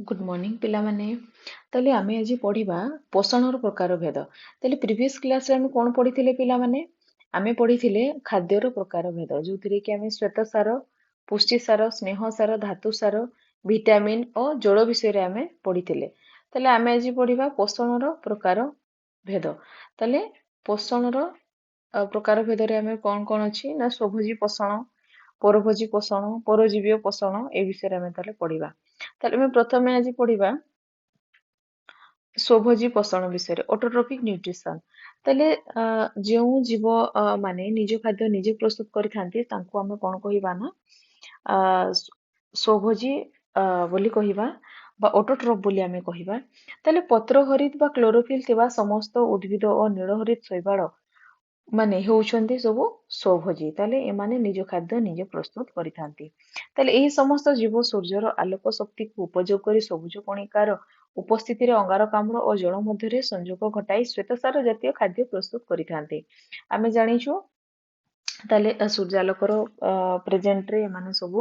Good morning पिलामाने। ताले आमे आज पढ़िबा पोषणर प्रकार भेद। ताले प्रीवियस क्लास रे आमे कोन पढ़िथिले पिलामाने? आमे पढ़िथिले खाद्यर प्रकार भेद जोथिरे कि आमे श्वेतसार, पुष्टिसार, स्नेहसार, धातुसार, विटामिन और जल विषय रे आमे पढ़िथिले। ताले आमे आज पढ़िबा पोषणर प्रकार भेद। ताले पोषणर प्रकार भेद रे आमे कोन अछि ना स्वभोजी पोषण, परभोजी पोषण, परजीवी पोषण ए विषय रे आमे ताले पढ़िबा। ताले आमे प्रथमे आज पढ़िबा स्वभोजी पोषण विषय रे ऑटोट्रोपिक न्यूट्रिशन। ताले ଯେଉଁ ଜୀବ ମାନେ ନିଜ ଖାଦ୍ୟ ନିଜେ ପ୍ରସ୍ତୁତ କରିଥାନ୍ତି ତାଙ୍କୁ ଆମେ କଣ କହିବା ନା ସ୍ୱଭୋଜୀ ବୋଲି କହିବା ବା ଅଟୋଟ୍ରୋପ ବୋଲି ଆମେ କହିବା। ତାହେଲେ ପତ୍ର ହରିତ ବା କ୍ଲୋରୋଫିଲ ଥିବା ସମସ୍ତ ଉଦ୍ଭିଦ ଓ ନୀଳହରିତ ଶୈବାଳ ମାନେ ହେଉଛନ୍ତି ସବୁ ସ୍ୱଭୋଜୀ। ତାହେଲେ ଏମାନେ ନିଜ ଖାଦ୍ୟ ନିଜେ ପ୍ରସ୍ତୁତ କରିଥାନ୍ତି। ତାହେଲେ ଏହି ସମସ୍ତ ଜୀବ ସୂର୍ଯ୍ୟର ଆଲୋକ ଶକ୍ତିକୁ ଉପଯୋଗ କରି ସବୁଜ କଣିକାର ଉପସ୍ଥିତିରେ ଅଙ୍ଗାରକାମ୍ଳ ଓ ଜଳ ମଧ୍ୟରେ ସଂଯୋଗ ଘଟାଇ ଶ୍ୱେତସାର ଜାତୀୟ ଖାଦ୍ୟ ପ୍ରସ୍ତୁତ କରିଥାନ୍ତି। ଆମେ ଜାଣିଛୁ ତାହେଲେ ସୂର୍ଯ୍ୟାଲୋକର ପ୍ରେଜେଣ୍ଟରେ ଏମାନେ ସବୁ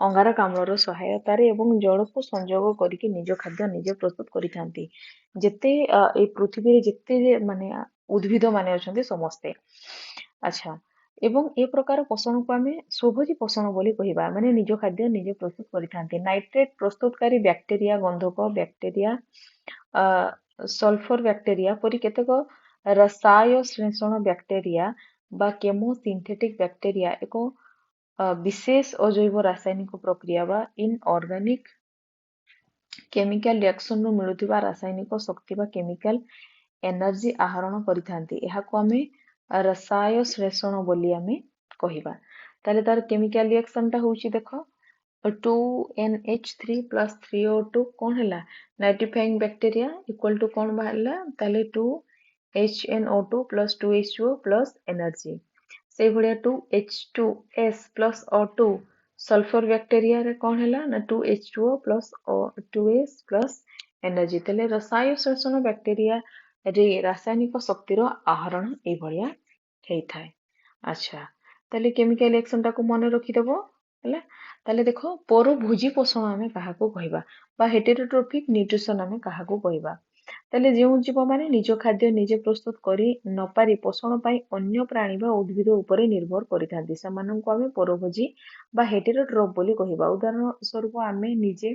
ଅଙ୍ଗାରକାମ୍ଳର ସହାୟତାରେ ଏବଂ ଜଳକୁ ସଂଯୋଗ କରିକି ନିଜ ଖାଦ୍ୟ ନିଜେ ପ୍ରସ୍ତୁତ କରିଥାନ୍ତି। ଯେତେ ଏଇ ପୃଥିବୀରେ ଯେତେ ମାନେ ଉଦ୍ଭିଦ ମାନେ ଅଛନ୍ତି ସମସ୍ତେ। ଆଚ୍ଛା, ଏବଂ ଏ ପ୍ରକାର ପୋଷଣକୁ ଆମେ ସ୍ୱଭୋଜୀ ପୋଷଣ ବୋଲି କହିବା। ମାନେ ନିଜ ଖାଦ୍ୟ ନିଜେ ପ୍ରସ୍ତୁତ କରିଥାନ୍ତି। ନାଇଟ୍ରେଟ ପ୍ରସ୍ତୁତକାରୀ ବ୍ୟାକ୍ଟେରିଆ, ଗନ୍ଧକ ବ୍ୟାକ୍ଟେରିଆ, ସଲଫର ବ୍ୟାକ୍ଟେରିଆ ପରି କେତେକ ରସାୟ ଶ୍ଲେଷଣ ବ୍ୟାକ୍ଟେରିଆ ବା କେମୋ ସିନ୍ଥେଟିକ ବ୍ୟାକ୍ଟେରିଆ ଏକ ବିଶେଷ ଅଜୈବ ରାସାୟନିକ ପ୍ରକ୍ରିୟା ବା ଇନଅର୍ଗାନିକ କେମିକାଲ ରିଆକ୍ସନରୁ ମିଳୁଥିବା ରାସାୟନିକ ଶକ୍ତି ବା କେମିକାଲ ଏନର୍ଜି ଆହରଣ କରିଥାନ୍ତି। ଏହାକୁ ଆମେ ରସାୟ ଶ୍ଲେଷଣ ବୋଲି ଆମେ କହିବା। ତାହେଲେ ତାର କେମିକାଲ ରିଆକ୍ସନଟା ହଉଛି ଦେଖ 2NH3 plus 3O2 କଣ ହେଲା ନାଇଟ୍ରିଫାଇଂ ବ୍ୟାକ୍ଟେରିଆ ଇକ୍ୱାଲ ଟୁ କଣ ବାହାରିଲା ତାହେଲେ 2HNO2 plus 2H2O plus energy. ସେଇଭଳିଆ 2H2S plus O2 ସଲଫର ବ୍ୟାକ୍ଟେରିଆରେ କଣ ହେଲା ନା 2H2O plus 2S plus energy. ତାହେଲେ ରସାୟ ଶ୍ଲେଷଣ ବ୍ୟାକ୍ଟେରିଆ ରେ ରାସାୟନିକ ଶକ୍ତିର ଆହରଣ ଏଇଭଳିଆ ହେଇଥାଏ। ଆଚ୍ଛା, ତାହେଲେ କେମିକାଲ ରିଆକ୍ସନଟାକୁ ମନେ ରଖିଦବ ହେଲା। ତାହେଲେ ଦେଖ ପରଭୋଜୀ ପୋଷଣ ଆମେ କାହାକୁ କହିବା ବା ହେଟେରୋଟ୍ରୋଫିକ ନ୍ୟୁଟ୍ରିସନ ଆମେ କାହାକୁ କହିବା। ତାହେଲେ ଯେଉଁ ଜୀବମାନେ ନିଜ ଖାଦ୍ୟ ନିଜେ ପ୍ରସ୍ତୁତ କରି ନପାରି ପୋଷଣ ପାଇଁ ଅନ୍ୟ ପ୍ରାଣୀ ବା ଉଦ୍ଭିଦ ଉପରେ ନିର୍ଭର କରିଥାନ୍ତି ସେମାନଙ୍କୁ ଆମେ ପରଭୋଜୀ ବା ହେଟେରୋଟ୍ରୋଫ ବୋଲି କହିବା। ଉଦାହରଣ ସ୍ୱରୂପ ଆମେ ନିଜେ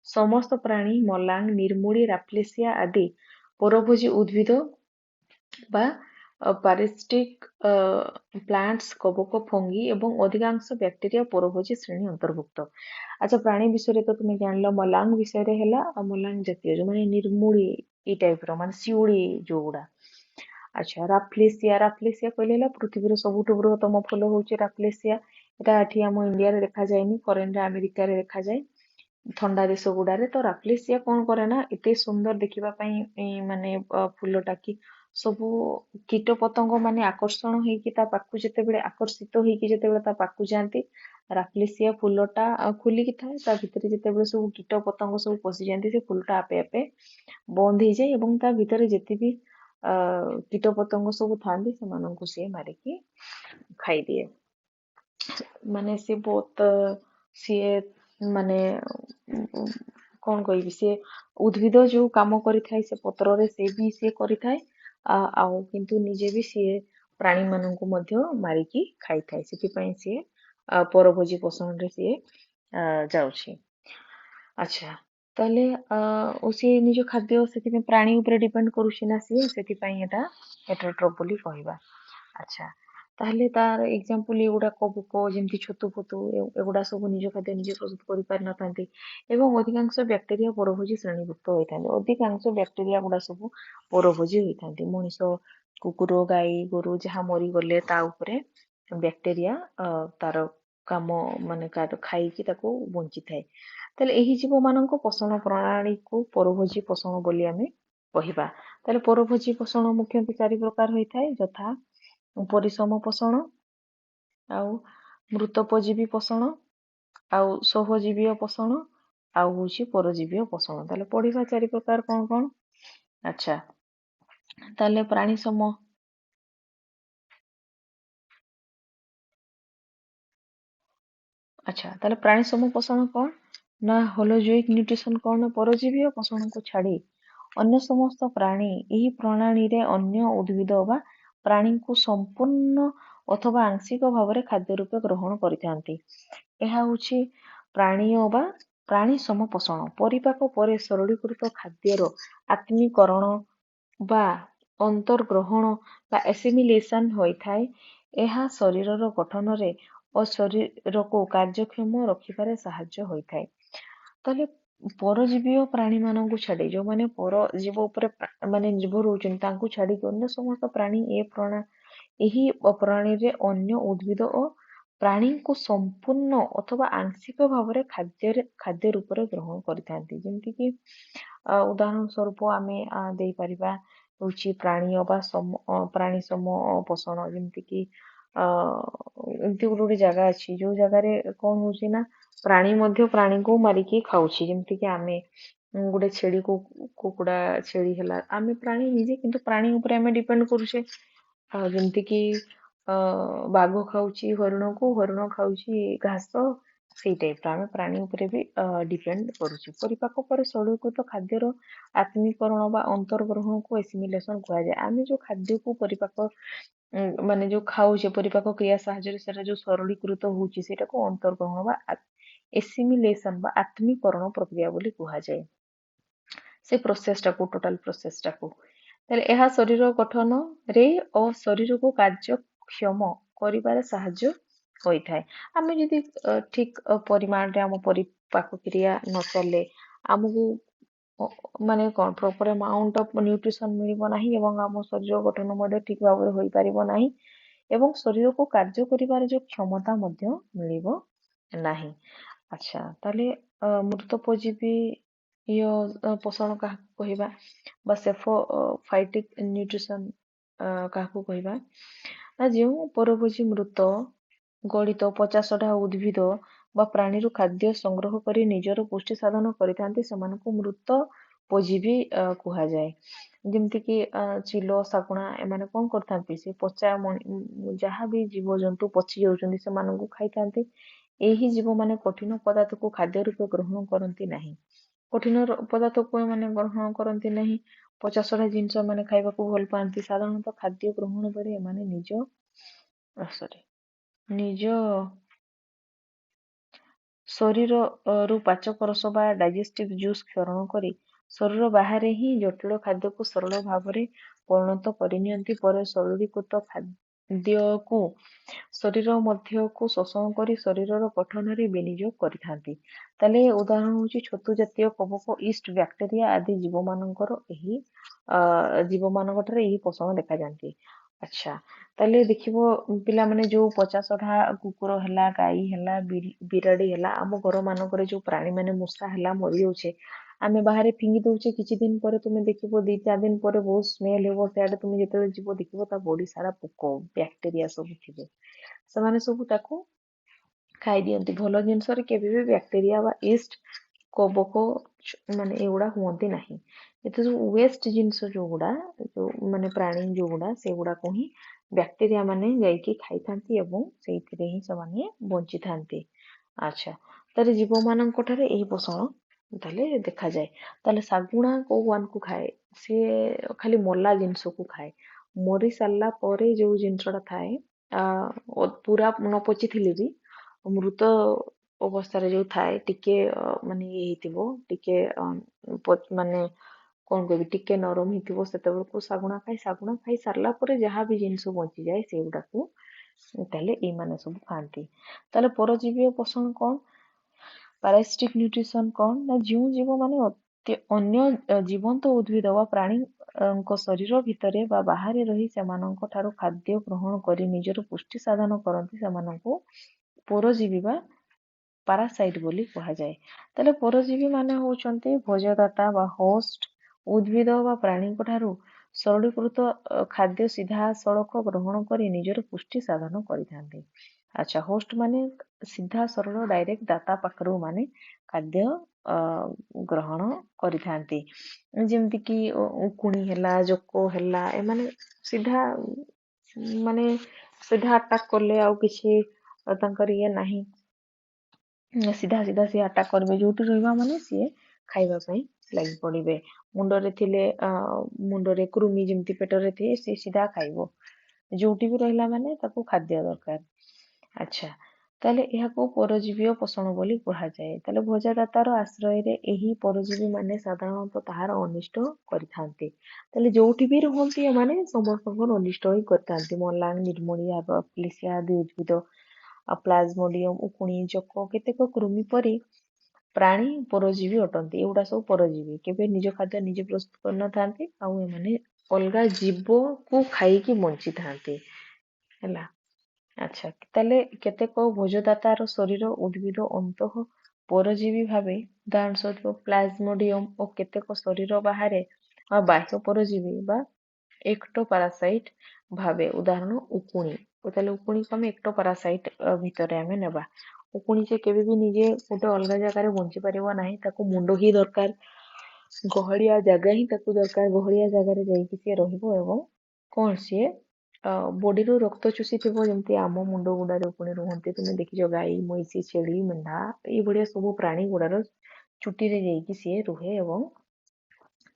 ସମସ୍ତ ପ୍ରାଣୀ ମଲାଙ୍ଗ, ନିର୍ମୂଳୀ, ରାପ୍ଲେସିଆ ଆଦି ପରଭୋଜୀ ଉଦ୍ଭିଦ ବା ପାରିସ୍ଟିକ ପ୍ଲାଣ୍ଟସ, କବକ, ଫଙ୍ଗି ଏବଂ ଅଧିକାଂଶ ବ୍ୟାକ୍ଟେରିଆ ପରଭୋଜୀ ଶ୍ରେଣୀ ଅନ୍ତର୍ଭୁକ୍ତ। ଆଚ୍ଛା, ପ୍ରାଣୀ ବିଷୟରେ ତ ତୁମେ ଜାଣିଲ, ମଲାଙ୍ଗ ବିଷୟରେ ହେଲା ଆଉ ମଲାଙ୍ଗ ଜାତୀୟ ଯୋଉମାନେ ନିର୍ମୂଳୀ ଏଇ ଟାଇପର ମାନେ ଶିଉଳି ଯୋଉଗୁଡା। ଆଚ୍ଛା, ରାପ୍ଲେସିଆ କହିଲେ ହେଲା ପୃଥିବୀର ସବୁଠୁ ବୃହତ୍ତମ ଫୁଲ ହଉଛି ରାପ୍ଲେସିଆ। ଏଟା ଏଠି ଆମ ଇଣ୍ଡିଆରେ ଦେଖାଯାଏନି, ଫରେନରେ ଆମେରିକାରେ ଦେଖାଯାଏ ଥଣ୍ଡା ଦେଶ ଗୁଡାରେ। ତ ରାପ୍ଲେସିଆ କଣ କରେ ନା ଏତେ ସୁନ୍ଦର ଦେଖିବା ପାଇଁ ମାନେ ଫୁଲଟା କି ସବୁ କୀଟ ପତଙ୍ଗ ମାନେ ଆକର୍ଷଣ ହେଇକି ତା ପାଖକୁ ଯେତେବେଳେ ଆକର୍ଷିତ ହେଇକି ଯେତେବେଳେ ତା ପାଖକୁ ଯାଆନ୍ତି ରାପ୍ଲେସିଆ ଫୁଲଟା ଖୋଲିକି ଥାଏ, ତା ଭିତରେ ଯେତେବେଳେ ସବୁ କୀଟ ପତଙ୍ଗ ସବୁ ପଶିଯାଆନ୍ତି ସେ ଫୁଲଟା ଆପେ ଆପେ ବନ୍ଦ ହେଇଯାଏ ଏବଂ ତା ଭିତରେ ଯେତେ ବି କୀଟ ପତଙ୍ଗ ସବୁ ଥାଆନ୍ତି ସେମାନଙ୍କୁ ସିଏ ମାରିକି ଖାଇଦିଏ। ମାନେ ସିଏ ବହୁତ ସିଏ ମାନେ କଣ କହିବି, ସିଏ ଉଦ୍ଭିଦ ଯୋଉ କାମ କରିଥାଏ ସେ ପତ୍ରରେ ସେ ବି ସିଏ କରିଥାଏ ଆଉ କିନ୍ତୁ ନିଜେ ବି ସିଏ ପ୍ରାଣୀ ମାନଙ୍କୁ ମଧ୍ୟ ମାରିକି ଖାଇଥାଏ। ସେଥିପାଇଁ ସିଏ ପରଭୋଜୀ ପୋଷଣରେ ସିଏ ଯାଉଛି। ଆଚ୍ଛା, ତାହେଲେ ସିଏ ନିଜ ଖାଦ୍ୟ ସେଥିପାଇଁ ପ୍ରାଣୀ ଉପରେ ଡିପେଣ୍ଡ କରୁଛି ନା ସିଏ, ସେଥିପାଇଁ ଏଟା ହେଟେରୋଟ୍ରୋଫ ବୋଲି କହିବା। ଆଚ୍ଛା, ତାହେଲେ ତାର ଏକ୍ସାମ୍ପଲ ଏଗୁଡା କବକ ଯେମିତି ଛତୁ ଫତୁ ଏଗୁଡା ସବୁ ନିଜ ଖାଦ୍ୟ ନିଜେ ପ୍ରସ୍ତୁତ କରିପାରିନଥାନ୍ତି ଏବଂ ଅଧିକାଂଶ ବ୍ୟାକ୍ଟେରିଆ ପରଭୋଜୀ ଶ୍ରେଣୀଭୁକ୍ତ ହୋଇଥାନ୍ତି। ଅଧିକାଂଶ ବ୍ୟାକ୍ଟେରିଆ ଗୁଡା ସବୁ ପରଭୋଜୀ ହୋଇଥାନ୍ତି। ମଣିଷ, କୁକୁର, ଗାଈ, ଗୋରୁ ଯାହା ମରିଗଲେ ତା ଉପରେ ବ୍ୟାକ୍ଟେରିଆ ତାର କାମ ମାନେ ଖାଇକି ତାକୁ ବଞ୍ଚିଥାଏ। ତାହେଲେ ଏହି ଜୀବମାନଙ୍କ ପୋଷଣ ପ୍ରଣାଳୀକୁ ପରଭୋଜୀ ପୋଷଣ ବୋଲି ଆମେ କହିବା। ତାହେଲେ ପରଭୋଜୀ ପୋଷଣ ମୁଖ୍ୟତଃ 4 ପ୍ରକାର ହୋଇଥାଏ, ଯଥା ପରିଶ୍ରମ ପୋଷଣ, ଆଉ ମୃତୋପଜୀବୀ ପୋଷଣ, ଆଉ ସହଜୀବୀୟ ପୋଷଣ, ଆଉ ହଉଛି ପରଜୀବୀୟ ପୋଷଣ। ତାହେଲେ ପଢିବା 4 ପ୍ରକାର କଣ କଣ? ଆଚ୍ଛା, ତାହେଲେ ପ୍ରାଣୀ ସମ ଆଚ୍ଛା, ତାହେଲେ ପ୍ରାଣୀ ସମ ପୋଷଣ କଣ? ନା ହୋଲୋଜୋଇକ୍ ନ୍ୟୁଟ୍ରିସନ କଣ? ପରଜୀବୀ ଓ ପୋଷଣକୁ ଛାଡ଼ି ଅନ୍ୟ ସମସ୍ତ ପ୍ରାଣୀ ଏହି ପ୍ରଣାଳୀରେ ଅନ୍ୟ ଉଦ୍ଭିଦ ବା ପ୍ରାଣୀଙ୍କୁ ସମ୍ପୂର୍ଣ୍ଣ ଅଥବା ଆଂଶିକ ଭାବରେ ଖାଦ୍ୟ ରୂପେ ଗ୍ରହଣ କରିଥାନ୍ତି। ଏହା ହେଉଛି ପ୍ରାଣୀୟ ବା ପ୍ରାଣୀ ସମପୋଷଣ। ପରିପାକ ପରେ ସରଳୀକୃତ ଖାଦ୍ୟର ଆତ୍ମୀକରଣ ବା ଅନ୍ତର୍ଗ୍ରହଣ ବା ଏସିମିଲେସନ ହୋଇଥାଏ। ଏହା ଶରୀରର ଗଠନରେ ଓ ଶରୀରକୁ କାର୍ଯ୍ୟକ୍ଷମ ରଖିବାରେ ସାହାଯ୍ୟ ହୋଇଥାଏ। ତାହେଲେ ପରଜୀବୀ ପ୍ରାଣୀ ମାନଙ୍କୁ ଛାଡି ଯୋଉମାନେ ପରଜୀବ ଉପରେ ମାନେ ନିର୍ଭର ରହୁଛନ୍ତି ତାଙ୍କୁ ଛାଡିକି ଅନ୍ୟ ସମସ୍ତ ପ୍ରାଣୀ ଏହି ପ୍ରଣାଳୀରେ ଅନ୍ୟ ଉଦ୍ଭିଦ ଓ ପ୍ରାଣୀଙ୍କୁ ସମ୍ପୂର୍ଣ୍ଣ ଅଥବା ଆଂଶିକ ଭାବରେ ଖାଦ୍ୟ ରୂପରେ ଗ୍ରହଣ କରିଥାନ୍ତି। ଯେମିତିକି ଉଦାହରଣ ସ୍ୱରୂପ ଆମେ ଦେଇପାରିବା ହେଉଛି ପ୍ରାଣୀୟ ବା ପ୍ରାଣୀ ସମ ପୋଷଣ। ଯେମିତିକି ଏମିତି ଗୋଟେ ଗୋଟେ ଜାଗା ଅଛି ଯୋଉ ଜାଗାରେ କଣ ହଉଛି ନା ପ୍ରାଣୀ ମଧ୍ୟ ପ୍ରାଣୀକୁ ମାରିକି ଖାଉଛି। ଯେମିତିକି ଆମେ ଗୋଟେ ଛେଳିକୁ କୁକୁଡ଼ା ଛେଳି ହେଲା ଆମେ ପ୍ରାଣୀ ନିଜେ କିନ୍ତୁ ପ୍ରାଣୀ ଉପରେ ଆମେ ଡିପେଣ୍ଡ କରୁଛେ। ଯେମିତିକି ବାଘ ଖାଉଛି ହରିଣକୁ, ହରିଣ ଖାଉଛି ଘାସ, ସେଇ ଟାଇପର ଆମେ ପ୍ରାଣୀ ଉପରେ ବି ଡିପେଣ୍ଡ କରୁଛୁ। ପରିପାକ ପରେ ସରଳୀକୃତ ଖାଦ୍ୟର ଆତ୍ମୀକରଣ ବା ଅନ୍ତର୍ଗ୍ରହଣକୁ ଏସିମିଲେସନ କୁହାଯାଏ। ଆମେ ଯୋଉ ଖାଦ୍ୟକୁ ପରିପାକ ମାନେ ଯୋଉ ଖାଉଛେ ପରିପାକ କ୍ରିୟା ସାହାଯ୍ୟରେ ସେଟା ଯୋଉ ସରଳୀକୃତ ହଉଛି ସେଇଟାକୁ ଅନ୍ତର୍ଗ୍ରହଣ ବା ଏସିମିଲେସନ ବା ଆତ୍ମୀକରଣ ପ୍ରକ୍ରିୟା ବୋଲି କୁହାଯାଏ। ସେ ପ୍ରୋସେସଟାକୁ ଟୋଟାଲ ପ୍ରୋସେସଟାକୁ ତାହେଲେ ଏହା ଶରୀର ଗଠନରେ ଓ ଶରୀରକୁ କାର୍ଯ୍ୟକ୍ଷମ କରିବାରେ ସାହାଯ୍ୟ ହୋଇଥାଏ। ଆମେ ଯଦି ଠିକ ପରିମାଣରେ ଆମ ପରିପାକ କ୍ରିୟା ନ ଚାଲେ ଆମକୁ ମାନେ କଣ ପ୍ରପର ଆମାଉଣ୍ଟ ଅଫ ନ୍ୟୁଟ୍ରିସନ ମିଳିବ ନାହିଁ ଏବଂ ଆମ ଶରୀର ଗଠନ ମଧ୍ୟ ଠିକ ଭାବରେ ହୋଇପାରିବ ନାହିଁ ଏବଂ ଶରୀରକୁ କାର୍ଯ୍ୟ କରିବାର ଯୋଉ କ୍ଷମତା ମଧ୍ୟ ମିଳିବ ନାହିଁ। ଆଚ୍ଛା, ତାହେଲେ ମୃତୋପଜୀବୀ ପୋଷଣ କାହାକୁ କହିବା ବା ସେଫୋଫାଇଟିକ ନ୍ୟୁଟ୍ରିସନ କାହାକୁ କହିବା ନା ଯେଉଁ ପରଭୋଜୀ ମୃତ ଗଳିତ ପଚାସଢା ଉଦ୍ଭିଦ ବା ପ୍ରାଣୀରୁ ଖାଦ୍ୟ ସଂଗ୍ରହ କରି ନିଜର ପୁଷ୍ଟି ସାଧନ କରିଥାନ୍ତି ସେମାନଙ୍କୁ ମୃତୋପଜୀବୀ କୁହାଯାଏ। ଯେମିତିକି ଚିଲ ଶାଗୁଣା ଏମାନେ କଣ କରିଥାନ୍ତି ସେ ପଚା ଯାହା ବି ଜୀବଜନ୍ତୁ ପଚି ଯାଉଛନ୍ତି ସେମାନଙ୍କୁ ଖାଇଥାନ୍ତି। ଏହି ଜୀବମାନେ କଠିନ ପଦାର୍ଥକୁ ଖାଦ୍ୟ ରୂପେ ଗ୍ରହଣ କରନ୍ତି ନାହିଁ। କଠିନ ପଦାର୍ଥକୁ ଏମାନେ ଗ୍ରହଣ କରନ୍ତି ନାହିଁ। ପଚାସଢା ଜିନିଷ ଏମାନେ ଖାଇବାକୁ ଭଲ ପାଆନ୍ତି। ସାଧାରଣତଃ ଖାଦ୍ୟ ଗ୍ରହଣ କରି ଏମାନେ ନିଜ ଶରୀରରୁ ପାଚକ ରସ ବା ଡାଇଜେଷ୍ଟିଭ ଜୁସ୍ କ୍ଷରଣ କରି ଶରୀର ବାହାରେ ହିଁ ଜଟିଳ ଖାଦ୍ୟକୁ ସରଳ ଭାବରେ ପରିଣତ କରିନିଅନ୍ତି। ପରେ ସରଳୀକୃତ ଖାଦ୍ୟକୁ ଶରୀର ମଧ୍ୟକୁ ଶୋଷଣ କରି ଶରୀରର ଗଠନରେ ବିନିଯୋଗ କରିଥାନ୍ତି। ତାହେଲେ ଉଦାହରଣ ହଉଛି ଛତୁ ଜାତୀୟ କବକ, ଇଷ୍ଟ, ବ୍ୟାକ୍ଟେରିଆ ଆଦି ଜୀବମାନଙ୍କ ଠାରେ ଏହି ପୋଷଣ ଦେଖାଯାନ୍ତି। ଆଚ୍ଛା, ତାହେଲେ ଦେଖିବ ପିଲାମାନେ ଯୋଉ ପଚାସଢା କୁକୁର ହେଲା, ଗାଈ ହେଲା, ବିରାଡି ହେଲା, ଆମ ଘର ମାନଙ୍କରେ ଯୋଉ ପ୍ରାଣୀ ମାନେ ମୂଷା ହେଲା ମରିଯାଉଛେ ଆମେ ବାହାରେ ଫିଙ୍ଗି ଦଉଛେ। କିଛି ଦିନ ପରେ ତୁମେ ଦେଖିବ 2-4 ଦିନ ପରେ ବହୁତ ସ୍ମେଲ ହେବ। ସେଆଡେ ତୁମେ ଯେତେବେଳେ ଯିବ ଦେଖିବ ତା ବଡି ସାରା ପୋକ ବ୍ୟାକ୍ଟେରିଆ ସବୁ ଥିବେ। ସେମାନେ ସବୁ ତାକୁ ଖାଇ ଦିଅନ୍ତି। ଭଲ ଜିନିଷରେ କେବେ ବି ବ୍ୟାକ୍ଟେରିଆ ବା ଇଷ୍ଟ, କବକ ମାନେ ଏଗୁଡା ହୁଅନ୍ତି ନାହିଁ। ଏତେ ସବୁ ୱେଷ୍ଟ ଜିନିଷ ଯୋଉଗୁଡା ମାନେ ପ୍ରାଣୀ ଯୋଉଗୁଡା ସେଗୁଡାକୁ ହିଁ ବ୍ୟାକ୍ଟେରିଆ ମାନେ ଯାଇକି ଖାଇଥାନ୍ତି ଏବଂ ସେଇଥିରେ ହିଁ ସେମାନେ ବଞ୍ଚିଥାନ୍ତି। ଆଚ୍ଛା, ତାହେଲେ ଜୀବମାନଙ୍କ ଠାରେ ଏହି ପୋଷଣ ତାହେଲେ ଦେଖାଯାଏ। ତାହେଲେ ଶାଗୁଣା କୋଉ ମାନଙ୍କୁ ଖାଏ? ସିଏ ଖାଲି ମଲା ଜିନିଷକୁ ଖାଏ। ମରି ସାରିଲା ପରେ ଯୋଉ ଜିନିଷଟା ଥାଏ ପୁରା ନ ପଚିଥିଲେ ବି ମୃତ ଅବସ୍ଥାରେ ଯୋଉ ଥାଏ ଟିକେ ମାନେ ଇଏ ହେଇଥିବ ଟିକେ ମାନେ କଣ କହିବି ଟିକେ ନରମ ହେଇଥିବ ସେତେବେଳକୁ ଶାଗୁଣା ଖାଏ। ଶାଗୁଣା ଖାଇ ସାରିଲା ପରେ ଯାହା ବି ଜିନିଷ ବଞ୍ଚିଯାଏ ସେଗୁଡାକୁ ତାହେଲେ ଏଇମାନେ ସବୁ ଖାଆନ୍ତି। ତାହେଲେ ପରଜୀବୀ ପୋଷଣ କଣ? ପାରାସିଟିକ ନ୍ୟୁଟ୍ରିସନ କଣ? ନା ଯେଉଁ ଜୀବମାନେ ଅନ୍ୟ ଜୀବନ୍ତ ଉଦ୍ଭିଦ ବା ପ୍ରାଣୀଙ୍କ ଶରୀର ଭିତରେ ବା ବାହାରେ ରହି ସେମାନଙ୍କ ଠାରୁ ଖାଦ୍ୟ ଗ୍ରହଣ କରି ନିଜର ପୁଷ୍ଟି ସାଧନ କରନ୍ତି ସେମାନଙ୍କୁ ପରଜୀବୀ ବା ପାରାସାଇଟ ବୋଲି କୁହାଯାଏ। ତାହେଲେ ପରଜୀବୀ ମାନେ ହଉଛନ୍ତି ଭୋଜ୍ୟଦାତା ବା ହୋଷ୍ଟ। ଉଦ୍ଭିଦ ବା ପ୍ରାଣୀଙ୍କ ଠାରୁ ସରଳୀକୃତ ଖାଦ୍ୟ ସିଧାସଳଖ ଗ୍ରହଣ କରି ନିଜର ପୁଷ୍ଟି ସାଧନ କରିଥାନ୍ତି। ଆଚ୍ଛା, ହୋଷ୍ଟ ମାନେ ସିଧା ସରଳ ଡାଇରେକ୍ଟ ଦାତା ପାଖରୁ ମାନେ ଖାଦ୍ୟ ଗ୍ରହଣ କରିଥାନ୍ତି। ଯେମିତିକି ଉକୁଣି ହେଲା, ଜୋକ ହେଲା, ଏମାନେ ସିଧା ମାନେ ସିଧା ଆଟାକ କଲେ ଆଉ କିଛି ତାଙ୍କର ଇଏ ନାହିଁ। सीधा सीधा सी अटाक करेंगे जोटी रहा माने सी खाइबा ପାଇଁ ଲାଗି ପଡିବେ ମୁଣ୍ଡରେ ଥିଲେ ମୁଣ୍ଡରେ କୃମି ଯେମିତି ପେଟରେ ଥିବେ ସି ସିଧା ଖାଇବ ଯୋଉଠି ବି ରହିଲା ମାନେ ତାକୁ ଖାଦ୍ୟ ଦରକାର। ଆଚ୍ଛା ତାହେଲେ ଏହାକୁ ପରଜୀବୀୟ ପୋଷଣ ବୋଲି କୁହାଯାଏ। ତାହେଲେ ଭୋଜଦାତାର ଆଶ୍ରୟରେ ଏହି ପରଜୀବୀ ମାନେ ସାଧାରଣତଃ ତାହାର ଅନିଷ୍ଟ କରିଥାନ୍ତି। ତାହେଲେ ଯୋଉଠି ବି ରୁହନ୍ତି ଏମାନେ ସମସ୍ତଙ୍କର ଅନିଷ୍ଟ ହିଁ କରିଥାନ୍ତି। ମଲାଙ୍ଗ ନିର୍ମୂଳିଆ ଆପ୍ଲିସିଆ ଆଦି ଉଦ୍ଭିଦ ପ୍ଲାଜମୋଡିୟମ ଉକୁଣି ଜୋକ କେତେକ କୃମି ପରି ପ୍ରାଣୀ ପରଜୀବୀ ଅଟନ୍ତି। ଏଗୁଡା ସବୁ ପରଜୀବୀ କେବେ ନିଜ ଖାଦ୍ୟ ନିଜେ ପ୍ରସ୍ତୁତ କରିନଥାନ୍ତି ଆଉ ଏମାନେ ଅଲଗା ଜୀବକୁ ଖାଇକି ବଞ୍ଚିଥାନ୍ତି ହେଲା। ଆଚ୍ଛା ତାହେଲେ କେତେକ ଭୋଜଦାତାର ଶରୀର ଉଦ୍ଭିଦ ଅନ୍ତଃ ପରଜୀବୀ ଭାବେ ଉଦାହରଣ ସ୍ୱରୂପ ପ୍ଲାଜମୋଡିୟମ ଓ କେତେକ ଶରୀର ବାହାରେ ବାହ୍ୟ ପରଜୀବୀ ବା ଏକ୍ଟୋପାରାସାଇଟ୍ ଭାବେ ଉଦାହରଣ ଉକୁଣି। ତାହେଲେ ଉକୁଣିକୁ ଆମେ ଏକ୍ଟୋପାରାସାଇଟ୍ ଭିତରେ ଆମେ ନେବା। ଉକୁଣି ଯେ କେବେ ବି ନିଜେ ଗୋଟେ ଅଲଗା ଜାଗାରେ ବଞ୍ଚି ପାରିବ ନାହିଁ ତାକୁ ମୁଣ୍ଡ ହିଁ ଦରକାର ଗହଳିଆ ଜାଗା ହିଁ ତାକୁ ଦରକାର ଗହଳିଆ ଜାଗାରେ ଯାଇକି ସିଏ ରହିବ ଏବଂ କଣ ସିଏ ବଡିରୁ ରକ୍ତ ଚୁଷିଥିବ ଯେମିତି ଆମ ମୁଣ୍ଡ ଗୁଡାରେ ଉକୁଣି ରୁହନ୍ତି ତୁମେ ଦେଖିଛ ଗାଈ ମଇଁଷି ଛେଳି ମେଣ୍ଢା ଏଇଭଳିଆ ସବୁ ପ୍ରାଣୀ ଗୁଡାର ଚୁଟିରେ ଯାଇକି ସିଏ ରୁହେ ଏବଂ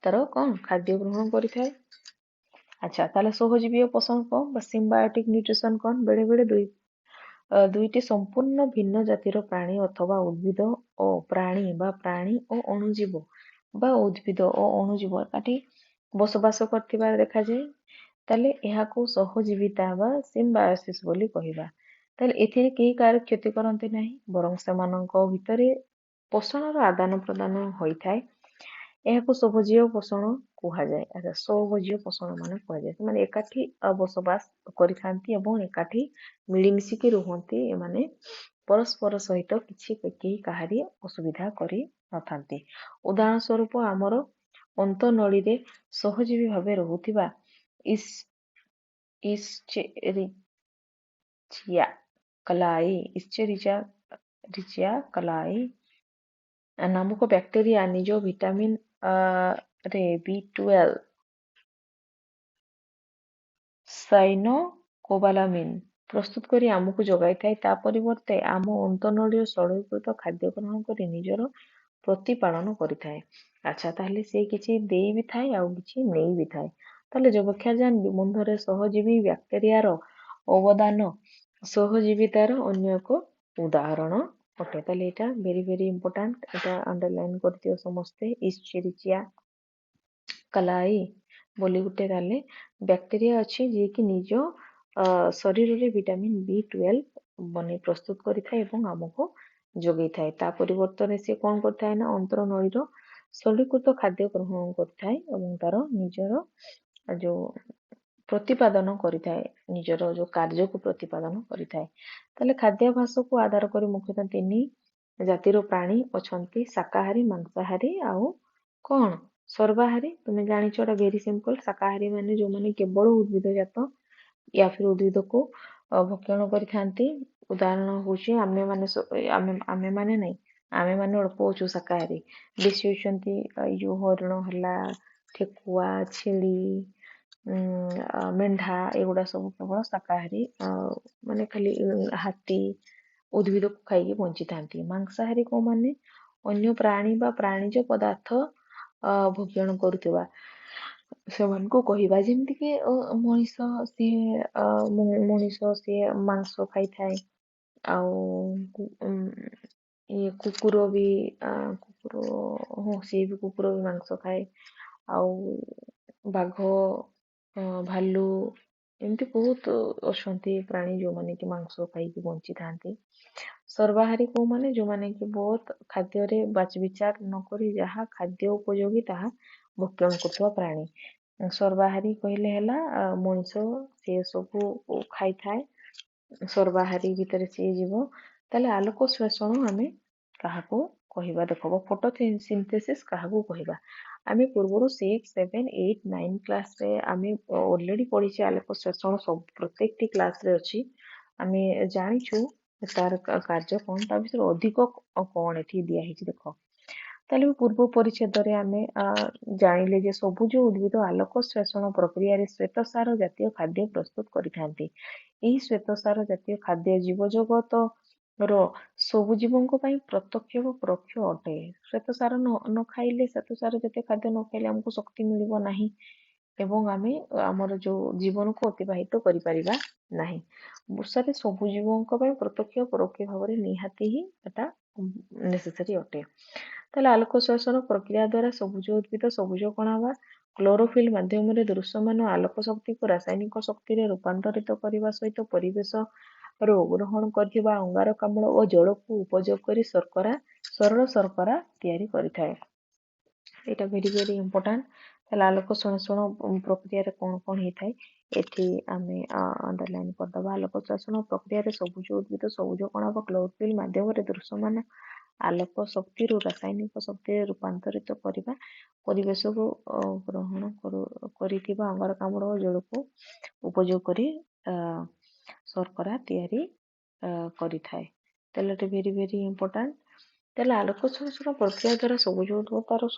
ତାର କଣ ଖାଦ୍ୟ ଗ୍ରହଣ କରିଥାଏ। ଆଚ୍ଛା ତାହେଲେ ସହଜୀବୀ ପୋଷଣ କଣ ବା ସିମ୍ବାୟୋଟିକ ନ୍ୟୁଟ୍ରିସନ କଣ ବେଳେ ବେଳେ ଦୁଇଟି ସମ୍ପୂର୍ଣ୍ଣ ଭିନ୍ନ ଜାତିର ପ୍ରାଣୀ ଅଥବା ଉଦ୍ଭିଦ ଓ ପ୍ରାଣୀ ବା ପ୍ରାଣୀ ଓ ଅଣୁଜୀବ ବା ଉଦ୍ଭିଦ ଓ ଅଣୁଜୀବ ଏକାଠି ବସବାସ କରୁଥିବା ଦେଖାଯାଏ। ତାହେଲେ ଏହାକୁ ସହଜୀବିତା ବା ସିମ୍ବାୟୋସିସ୍ ବୋଲି କହିବା। ତାହେଲେ ଏଥିରେ କେହି କାହାର କ୍ଷତି କରନ୍ତି ନାହିଁ ବରଂ ସେମାନଙ୍କ ଭିତରେ ପୋଷଣର ଆଦାନ ପ୍ରଦାନ ହୋଇଥାଏ। ଏହାକୁ ସହଜୀୟ ପୋଷଣ କୁହାଯାଏ। ଆଚ୍ଛା ସହଜୀୟ ପୋଷଣ ମାନେ କୁହାଯାଏ ସେମାନେ ଏକାଠି ବସବାସ କରିଥାନ୍ତି ଏବଂ ଏକାଠି ମିଳିମିଶିକି ରୁହନ୍ତି। ଏମାନେ ପରସ୍ପର ସହିତ କିଛି କେହି କାହାରି ଅସୁବିଧା କରି ନଥାନ୍ତି। ଉଦାହରଣ ସ୍ୱରୂପ ଆମର ଅନ୍ତନଳୀରେ ସହଜୀବୀ ଭାବେ ରହୁଥିବା ଇଶ୍ଚେରିଚିଆ କଲାଇ ନାମକ ବ୍ୟାକ୍ଟେରିଆ ନିଜ ଭିଟାମିନ ରେ B12 ସାଇନୋକୋବାଲାମିନ୍ ପ୍ରସ୍ତୁତ କରି ଆମକୁ ଯୋଗାଇଥାଏ। ତା ପରିବର୍ତ୍ତେ ଆମ ଅନ୍ତନଳୀୟ ସରଳୀକୃତ ଖାଦ୍ୟ ଗ୍ରହଣ କରି ନିଜର ପ୍ରତିପାଳନ କରିଥାଏ। ଆଚ୍ଛା ତାହେଲେ ସେ କିଛି ଦେଇ ବି ଥାଏ ଆଉ କିଛି ନେଇ ବି ଥାଏ। ତାହେଲେ ଯବକ୍ଷାରଜାନ ନିବନ୍ଧରେ ସହଜୀବୀ ବ୍ୟାକ୍ଟେରିଆର ଅବଦାନ ସହଜୀବିତାର ଅନ୍ୟ ଏକ ଉଦାହରଣ ଅଟେ। ତାହେଲେ ଏଇଟା ଭେରି ଇମ୍ପୋର୍ଟାଣ୍ଟ ଏଇଟା ଅଣ୍ଡରଲାଇନ୍ କରିଦିଅ ସମସ୍ତେ ଇଶ୍ଚେରିଚିଆ କଲାଇ ବୋଲି ଗୋଟେ ତାହେଲେ ବ୍ୟାକ୍ଟେରିଆ ଅଛି ଯିଏକି ନିଜ ଶରୀରରେ ଭିଟାମିନ୍ B12 ବନେଇ ପ୍ରସ୍ତୁତ କରିଥାଏ ଏବଂ ଆମକୁ ଯୋଗେଇଥାଏ। ତା ପରିବର୍ତ୍ତରେ ସେ କଣ କରିଥାଏ ନା ଅନ୍ତର୍ନଳୀର ସରଳୀକୃତ ଖାଦ୍ୟ ଗ୍ରହଣ କରିଥାଏ ଏବଂ ତାର ନିଜର ଯୋଉ ପ୍ରତିପାଦନ କରିଥାଏ ନିଜର ଯୋଉ କାର୍ଯ୍ୟକୁ ପ୍ରତିପାଦନ କରିଥାଏ। ତାହେଲେ ଖାଦ୍ୟାଭ୍ୟାସକୁ ଆଧାର କରି ମୁଖ୍ୟତଃ 3 ଜାତିର ପ୍ରାଣୀ ଅଛନ୍ତି ଶାକାହାରୀ ମାଂସାହାରୀ ଆଉ କଣ ସର୍ବାହାରୀ। ତୁମେ ଜାଣିଛ ଏଟା ଭେରି ସିମ୍ପଲ ଶାକାହାରୀ ମାନେ ଯୋଉମାନେ କେବଳ ଉଦ୍ଭିଦ ଜାତ ୟା ଫିର ଉଦ୍ଭିଦକୁ ଭକ୍ଷଣ କରିଥାନ୍ତି। ଉଦାହରଣ ହଉଛି ଆମେ ମାନେ ନାଇଁ ଆମେ ମାନେ ଅଳ୍ପ ଅଛୁ ଶାକାହାରୀ ବେଶୀ ହଉଛନ୍ତି ଏଇ ଯୋଉ ହରିଣ ହେଲା ଠେକୁଆ ଛେଳି ମେଣ୍ଢା ଏଗୁଡା ସବୁ କେବଳ ଶାକାହାରୀ ମାନେ ଖାଲି ହାତୀ ଉଦ୍ଭିଦକୁ ଖାଇକି ବଞ୍ଚିଥାନ୍ତି। ମାଂସାହାରୀ କୋଉମାନେ ଅନ୍ୟ ପ୍ରାଣୀ ବା ପ୍ରାଣୀଜ ପଦାର୍ଥ ଭକ୍ଷଣ କରୁଥିବା ସେମାନଙ୍କୁ କହିବା ଯେମିତିକି ମଣିଷ ସିଏ ମାଂସ ଖାଇଥାଏ ଆଉ ଇଏ କୁକୁର ବି ସିଏ ବି କୁକୁର ବି ମାଂସ ଖାଏ ଆଉ ବାଘ ଭାଲୁ ଏମିତି ବହୁତ ଅଛନ୍ତି ପ୍ରାଣୀ ଯୋଉମାନେ କି ମାଂସ ଖାଇକି ବଞ୍ଚିଥାନ୍ତି। ସର୍ବାହାରୀ କୋଉମାନେ ଯୋଉମାନେ କି ବହୁତ ଖାଦ୍ୟରେ ବାଛବିଚାର ନକରି ଯାହା ଖାଦ୍ୟ ଉପଯୋଗୀ ତାହା ଭକ୍ଷଣ କରୁଥିବା ପ୍ରାଣୀ। ସର୍ବାହାରୀ କହିଲେ ହେଲା ମଣିଷ ସେ ସବୁ ଖାଇଥାଏ ସର୍ବାହାରୀ ଭିତରେ ସିଏ ଯିବ। ତାହେଲେ ଆଲୋକ ଶ୍ୱେଷଣ ଆମେ କାହାକୁ କହିବା ଦେଖ ଫଟୋସିନ୍ଥେସିସ୍ କାହାକୁ କହିବା ଆମେ ପୂର୍ବରୁ 6, 7, 8, 9 କ୍ଲାସରେ ଆମେ ଅଲରେଡି ପଢିଛେ ଆଲୋକ ଶ୍ୱେଷଣ ସବୁ ପ୍ରତ୍ୟେକଟି କ୍ଲାସରେ ଅଛି ଆମେ ଜାଣିଛୁ ତାର କାର୍ଯ୍ୟ କଣ ତା ବିଷୟରେ ଅଧିକ କଣ ଏଠି ଦିଆ ହେଇଛି ଦେଖ। ତାହେଲେ ପୂର୍ବ ପରିଚ୍ଛେଦରେ ଆମେ ଜାଣିଲେ ଯେ ସବୁଜ ଉଦ୍ଭିଦ ଆଲୋକ ଶ୍ୱେଷଣ ପ୍ରକ୍ରିୟାରେ ଶ୍ୱେତସାର ଜାତୀୟ ଖାଦ୍ୟ ପ୍ରସ୍ତୁତ କରିଥାନ୍ତି। ଏହି ଶ୍ୱେତସାର ଜାତୀୟ ଖାଦ୍ୟ ଜୀବଜଗତ ର ସବୁ ଜୀବଙ୍କ ପାଇଁ ପ୍ରତ୍ୟକ୍ଷ ବା ପରୋକ୍ଷ ଅଟେ। ଶ୍ଵେତସାର ନ ଖାଇଲେ, ଶ୍ଵେତସାର ଜାତୀୟ ଖାଦ୍ୟ ନ ଖାଇଲେ ଆମକୁ ଶକ୍ତି ମିଳିବ ନାହିଁ ଏବଂ ଆମେ ଆମର ଯୋଉ ଜୀବନକୁ ଅତିବାହିତ କରିପାରିବା ନାହିଁ। ବର୍ଷାରେ ସବୁ ଜୀବଙ୍କ ପାଇଁ ପ୍ରତ୍ୟକ୍ଷ ପରୋକ୍ଷ ଭାବରେ ନିହାତି ହିଁ ଏଟା ନେସେସାରୀ ଅଟେ। ତାହେଲେ ଆଲୋକ ଶ୍ୱାସନ ପ୍ରକ୍ରିୟା ଦ୍ୱାରା ସବୁଜ ଉଦ୍ଭିଦ ସବୁଜ କଣା ବା କ୍ଲୋରୋଫିଲ୍ ମାଧ୍ୟମରେ ଦୃଶ୍ୟମାନ ଆଲୋକ ଶକ୍ତିକୁ ରାସାୟନିକ ଶକ୍ତିରେ ରୂପାନ୍ତରିତ କରିବା ସହିତ ପରିବେଶରୁ ଗ୍ରହଣ କରିଥିବା ଅଙ୍ଗାରକାମ୍ଳ ଓ ଜଳକୁ ଉପଯୋଗ କରି ସରଳ ଶର୍କରା ତିଆରି କରିଥାଏ। ଏଇଟା ଭେରି ଭେରି ଇମ୍ପୋର୍ଟାଣ୍ଟ। ତାହେଲେ ଆଲୋକ ଶ୍ୱସନ ପ୍ରକ୍ରିୟାରେ କଣ କଣ ହେଇଥାଏ ଏଠି ଆମେ ଅଣ୍ଡରଲାଇନ୍ କରିଦବା। ଆଲୋକ ଶ୍ୱାସନ ପ୍ରକ୍ରିୟାରେ ସବୁଜ ଉଦ୍ଭିଦ ସବୁଜ କଣା ବା କ୍ଲୋରୋଫିଲ୍ ମାଧ୍ୟମରେ ଦୃଶ୍ୟମାନ ଆଲୋକ ଶକ୍ତିରୁ ରାସାୟନିକ ଶକ୍ତିରେ ରୂପାନ୍ତରିତ କରିବା ପରିବେଶକୁ ଗ୍ରହଣ କରିଥିବା ଅଙ୍ଗାରକାମ୍ଳ ଓ ଜଳକୁ ଉପଯୋଗ କରି ଶର୍କରା ତିଆରି କରିଥାଏ। ତାହେଲେ ଏଠି ଭେରି ଭେରି ଇମ୍ପୋର୍ଟାଣ୍ଟ। ତାହେଲେ ଆଲୋକ ଶ୍ୱସନ ପ୍ରକ୍ରିୟା ଦ୍ୱାରା ସବୁଜ ଉଦ୍ଭିଦ ତାର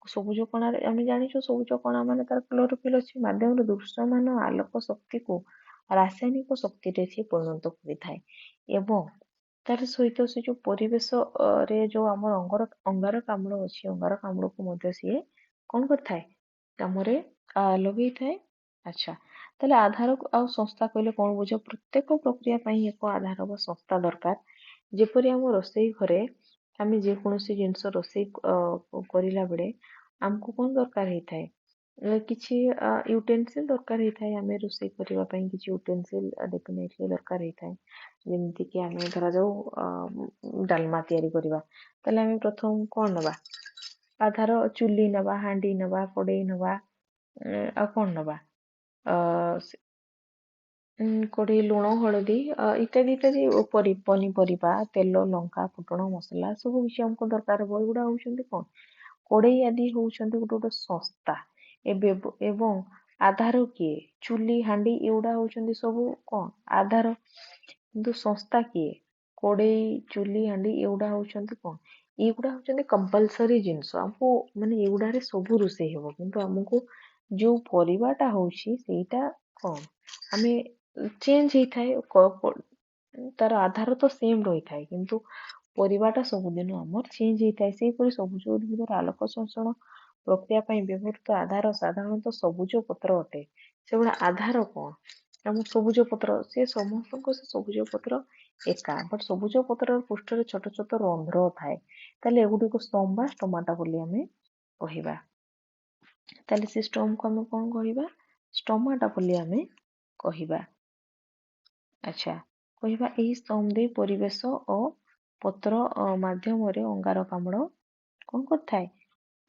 ସବୁଜ କଣାରେ ଆମେ ଜାଣିଛୁ ସବୁଜ କଣା ମାନେ ତାର କ୍ଲୋରୋଫିଲ୍ ଅଛି ମାଧ୍ୟମରେ ଦୃଶ୍ୟମାନ ଆଲୋକ ଶକ୍ତିକୁ ରାସାୟନିକ ଶକ୍ତିରେ ସେ ପରିଣତ କରିଥାଏ ଏବଂ ତାର ସହିତ ସେ ଯୋଉ ପରିବେଶରେ ଯୋଉ ଆମର ଅଙ୍ଗାରକାମ୍ଳ ଅଛି ଅଙ୍ଗାରକାମ୍ଳକୁ ମଧ୍ୟ ସିଏ କଣ କରିଥାଏ କାମରେ ଲଗେଇଥାଏ। ଆଚ୍ଛା, ତାହେଲେ ଆଧାର ଆଉ ସଂସ୍ଥା କହିଲେ କଣ ବୁଝ? ପ୍ରତ୍ୟେକ ପ୍ରକ୍ରିୟା ପାଇଁ ଏକ ଆଧାର ବା ସଂସ୍ଥା ଦରକାର। ଯେପରି ଆମ ରୋଷେଇ ଘରେ ଆମେ ଯେକୌଣସି ଜିନିଷ ରୋଷେଇ କରିଲା ବେଳେ ଆମକୁ କଣ ଦରକାର ହେଇଥାଏ? କିଛି ୟୁଟେନସିଲ୍ ଦରକାର ହେଇଥାଏ। ଆମେ ରୋଷେଇ କରିବା ପାଇଁ କିଛି ୟୁଟେନସିଲ୍ ଡେଫିନେଟଲି ଦରକାର ହେଇଥାଏ। ଯେମିତିକି ଆମେ ଧରାଯାଉ ଡାଲମା ତିଆରି କରିବା, ତାହେଲେ ଆମେ ପ୍ରଥମ କଣ ନେବା? ଆଧାର ଚୁଲି ନେବା, ହାଣ୍ଡି ନେବା, କଡ଼େଇ ନେବା, ଆଉ କଣ ନେବା? କଡ଼େଇ, ଲୁଣ, ହଳଦୀ ଇତ୍ୟାଦି ଇତ୍ୟାଦି ପନିପରିବା, ତେଲ, ଲଙ୍କା, ଫୁଟଣ, ମସଲା ସବୁ କିଛି ଆମକୁ ଦରକାର ହେବ। ଏଗୁଡ଼ା ହଉଛନ୍ତି କଣ? କଡ଼େଇ ଆଦି ହଉଛନ୍ତି ଗୋଟେ ଗୋଟେ ସଂସ୍ଥା। ଏବଂ ଆଧାର କିଏ? ଚୁଲି, ହାଣ୍ଡି ଏଗୁଡ଼ା ହଉଛନ୍ତି ସବୁ କଣ? ଆଧାର। କିନ୍ତୁ ସଂସ୍ଥା କିଏ? କଡ଼େଇ, ଚୁଲି, ହାଣ୍ଡି ଏଗୁଡ଼ା ହଉଛନ୍ତି କଣ? ଏଗୁଡ଼ା ହଉଛନ୍ତି କମ୍ପଲସରୀ ଜିନିଷ। ଆମକୁ ମାନେ ଏଗୁଡ଼ାରେ ସବୁ ରୋଷେଇ ହେବ, କିନ୍ତୁ ଆମକୁ ଯୋଉ ପରିବାଟା ହଉଛି ସେଇଟା କଣ ଆମେ ଚେଞ୍ଜ ହେଇଥାଏ। ତାର ଆଧାର ତ ସେମ୍ ରହିଥାଏ, କିନ୍ତୁ ପରିବାଟା ସବୁଦିନ ଆମର ଚେଞ୍ଜ ହେଇଥାଏ। ସେହିପରି ସବୁଜ ଉଦ୍ଭିଦର ଆଲୋକ ଶ୍ୱସନ ପ୍ରକ୍ରିୟା ପାଇଁ ବ୍ୟବହୃତ ଆଧାର ସାଧାରଣତଃ ସବୁଜ ପତ୍ର ଅଟେ। ସେଗୁଡ଼ା ଆଧାର କଣ? ଆମ ସବୁଜ ପତ୍ର, ସେ ସମସ୍ତଙ୍କ ସେ ସବୁଜ ପତ୍ର ଏକା, ବଟ୍ ସବୁଜ ପତ୍ରର ପୃଷ୍ଠରେ ଛୋଟ ଛୋଟ ରନ୍ଧ୍ର ଥାଏ। ତାହେଲେ ଏଗୁଡ଼ିକୁ ଷ୍ଟମ୍ ବା ଷ୍ଟୋମାଟା ବୋଲି ଆମେ କହିବା। ତାହେଲେ ସେ ଷ୍ଟମ୍କୁ ଆମେ କଣ କହିବା? ଷ୍ଟୋମାଟା ବୋଲି ଆମେ କହିବା। ଆଚ୍ଛା, କହିବା ଏହି ଷ୍ଟମ୍ ଦେଇ ପରିବେଶ ଓ ପତ୍ର ମାଧ୍ୟମରେ ଅଙ୍ଗାରକାମ୍ଳ କଣ କରିଥାଏ?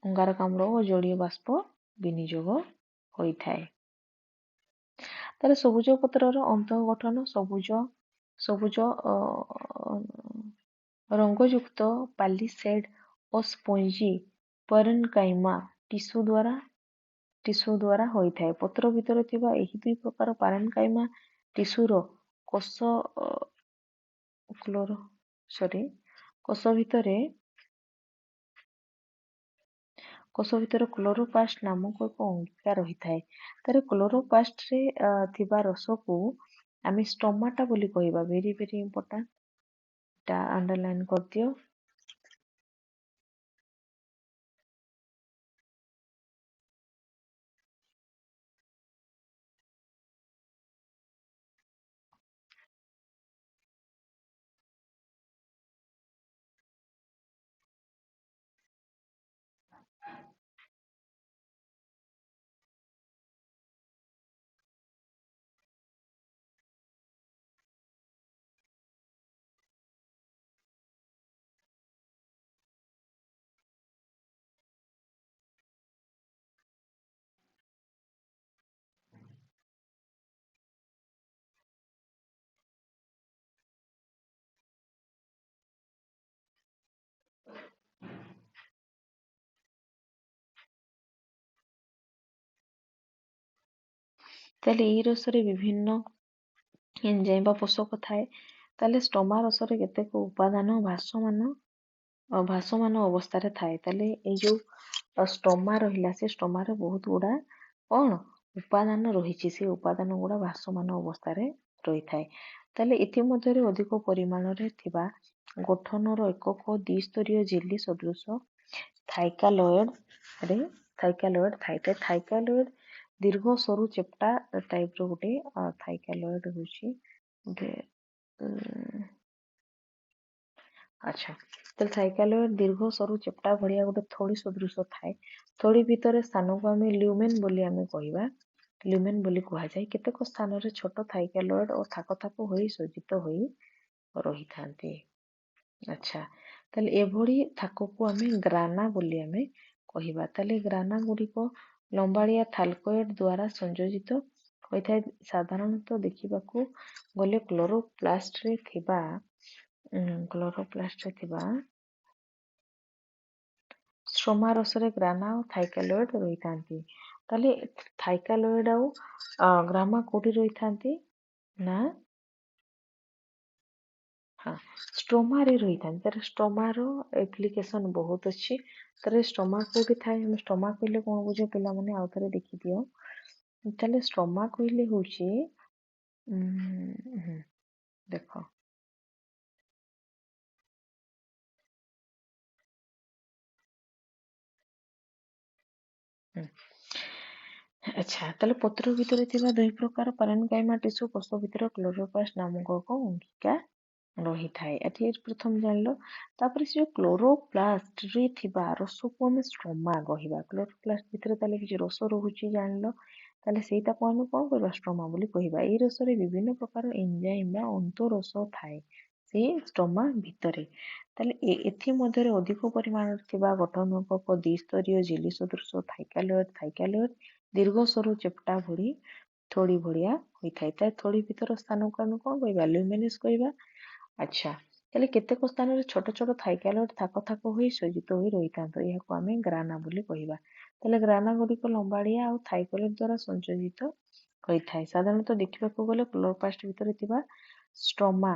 ଅଙ୍ଗାରକାମ୍ଳ ଓ ଜଳୀୟ ବାଷ୍ପ ବିନିଯୋଗ ହୋଇଥାଏ। ତାହେଲେ ସବୁଜ ପତ୍ରର ଅନ୍ତଃ ଗଠନ ସବୁଜ ରଙ୍ଗଯୁକ୍ତ ପାଲିସେଡ୍ ଓ ସ୍ପଞ୍ଜି ପରେନକାଇମା ଟିସ୍ୟୁ ଦ୍ୱାରା ହୋଇଥାଏ। ପତ୍ର ଭିତରେ ଥିବା ଏହି ଦୁଇ ପ୍ରକାର ପାରେନକାଇମା ଟିସ୍ୟୁର କୋଷ ଭିତରେ କ୍ଲୋରୋପ୍ଲାଷ୍ଟ ନାମକ ଏକ ଅଙ୍ଗିକା ରହିଥାଏ। ତାର କ୍ଲୋରୋପ୍ଲାଷ୍ଟରେ ଥିବା ରସକୁ ଆମେ ଷ୍ଟୋମାଟା ବୋଲି କହିବା। ଭେରି ଭେରି ଇମ୍ପୋର୍ଟାଣ୍ଟ, ଏଟା ଅଣ୍ଡରଲାଇନ୍ କରିଦିଅ। ତାହେଲେ ଏହି ରସରେ ବିଭିନ୍ନ ଏନଜାଇମ୍ ବା ପୋଷକ ଥାଏ। ତାହେଲେ ଷ୍ଟୋମା ରସରେ କେତେକ ଉପାଦାନ ଭାସମାନ ଅବସ୍ଥାରେ ଥାଏ। ତାହେଲେ ଏଇ ଯୋଉ ଷ୍ଟୋମା ରହିଲା, ସେ ଷ୍ଟୋମାରେ ବହୁତ ଗୁଡା କଣ ଉପାଦାନ ରହିଛି, ସେ ଉପାଦାନ ଗୁଡା ଭାସମାନ ଅବସ୍ଥାରେ ରହିଥାଏ। ତାହେଲେ ଏଥିମଧ୍ୟରେ ଅଧିକ ପରିମାଣରେ ଥିବା ଗଠନର ଏକକ ଦ୍ୱିସ୍ତରୀୟ ଜେଲି ସଦୃଶ ଥାଇକାଲଏଡ୍ ଥାଏ। ଥାଇକାଲଏଡ୍ ଦୀର୍ଘ ସରୁ ଚେପ୍ଟା ଟାଇପର ଗୋଟେ ଥାଇକାଲଏଡ୍ ହେଉଛି ଗୋଟେ ଆଚ୍ଛା, ତାହେଲେ ଥାଇକାଲଏଡ୍ ଦୀର୍ଘ ସରୁ ଚେପ୍ଟା ଭଳିଆ ଗୋଟେ ଥଳି ସଦୃଶ ଥାଏ। ଥଳି ଭିତରେ ସ୍ଥାନକୁ ଆମେ ଲ୍ୟୁମେନ୍ ବୋଲି ଆମେ କହିବା। ଲ୍ୟୁମେନ୍ ବୋଲି କୁହାଯାଏ। କେତେକ ସ୍ଥାନରେ ଛୋଟ ଥାଇକାଲଏଡ୍ ଓ ଥାକ ଥାକ ହୋଇ ସଜ୍ଜିତ ହୋଇ ରହିଥାନ୍ତି। ଆଚ୍ଛା, ତାହେଲେ ଏଭଳି ଥାକକୁ ଆମେ ଗ୍ରାନା ବୋଲି ଆମେ କହିବା। ତାହେଲେ ଗ୍ରାନା ଗୁଡ଼ିକ ଲମ୍ବାଳିଆ ଥାଲକଏଡ୍ ଦ୍ୱାରା ସଂଯୋଜିତ ହୋଇଥାଏ। ସାଧାରଣତଃ ଦେଖିବାକୁ ଗଲେ କ୍ଲୋରୋପ୍ଲାଷ୍ଟରେ ଥିବା ଷ୍ଟ୍ରୋମା ରସରେ ଗ୍ରାନା ଓ ଥାଇକାଲଏଡ୍ ରହିଥାନ୍ତି। ତାହେଲେ ଥାଇକାଲଏଡ୍ ଆଉ ଗ୍ରାମା କୋଉଠି ରହିଥାନ୍ତି ନା ଷ୍ଟ୍ରୋମାରେ ରହିଥାନ୍ତି। ତାର ଷ୍ଟ୍ରୋମାର ଆପ୍ଲିକେସନ ବହୁତ ଅଛି। ତାର ଷ୍ଟ୍ରୋମା କୋଉଠି ଥାଏ? ଆମେ ଷ୍ଟ୍ରୋମା କହିଲେ କଣ ବୁଝ ପିଲାମାନେ ଆଉ ଥରେ ଦେଖିଦିଅ। ତାହେଲେ ଷ୍ଟ୍ରୋମା କହିଲେ ହଉଛି ଦେଖ ଆଚ୍ଛା, ତାହେଲେ ପତ୍ର ଭିତରେ ଥିବା ଦୁଇ ପ୍ରକାର ପାରେନକାଇମା ଟିସୁ କୋଷ ଭିତରେ କ୍ଲୋରୋପ୍ଲାଷ୍ଟ ନାମକ ଏକ ଅଙ୍ଗିକା ରହିଥାଏ। ଏଠି ପ୍ରଥମ ଜାଣିଲ। ତାପରେ ସେ ଯୋଉ କ୍ଲୋରୋପ୍ଲାଷ୍ଟରେ ଥିବା ରସକୁ ଆମେ ଷ୍ଟ୍ରୋମା କହିବା। କ୍ଲୋରୋପ୍ଲାଷ୍ଟ ଭିତରେ ତାହେଲେ କିଛି ରସ ରହୁଛି ଜାଣିଲ। ତାହେଲେ ସେଇଟାକୁ ଆମେ କଣ କହିବା? ଷ୍ଟ୍ରୋମା ବୋଲି କହିବା। ଏଇ ରସରେ ବିଭିନ୍ନ ପ୍ରକାର ଏଞ୍ଜାଇମ୍ ବା ଅନ୍ତଃରସ ଥାଏ ସେଇ ଷ୍ଟ୍ରୋମା ଭିତରେ। ତାହେଲେ ଏଥି ମଧ୍ୟରେ ଅଧିକ ପରିମାଣରେ ଥିବା ଗଠନ ଏକକ ଦ୍ୱିସ୍ତରୀୟ ଜେଲି ସଦୃଶ ଥାଇକାଲଏଡ୍ ଦୀର୍ଘ ସରୁ ଚେପ୍ଟା ଭଳି ଥୋଡ଼ି ଭଳିଆ ହୋଇଥାଏ। ତା ଥୋଡ଼ି ଭିତର ସ୍ଥାନକୁ ଆମେ କଣ କହିବା? ଲ୍ୟୁମିନସ୍ କହିବା। ଆଚ୍ଛା, ତାହେଲେ କେତେକ ସ୍ଥାନରେ ଛୋଟ ଛୋଟ ଥାଇକାଲଏଡ୍ ଥାକ ଥାକ ହୋଇ ସଜ୍ଜିତ ହୋଇ ରହିଥାନ୍ତି। ଏହାକୁ ଆମେ ଗ୍ରାନା ବୋଲି କହିବା। ତାହେଲେ ଗ୍ରାନା ଗୁଡ଼ିକ ଲମ୍ବାଳିଆ ଆଉ ଥାଇକାଲଏଡ୍ ଦ୍ୱାରା ସଂଯୋଜିତ ହୋଇଥାଏ। ସାଧାରଣତଃ ଦେଖିବାକୁ ଗଲେ କ୍ଲୋରୋପ୍ଲାଷ୍ଟ ଭିତରେ ଥିବା ଷ୍ଟ୍ରୋମା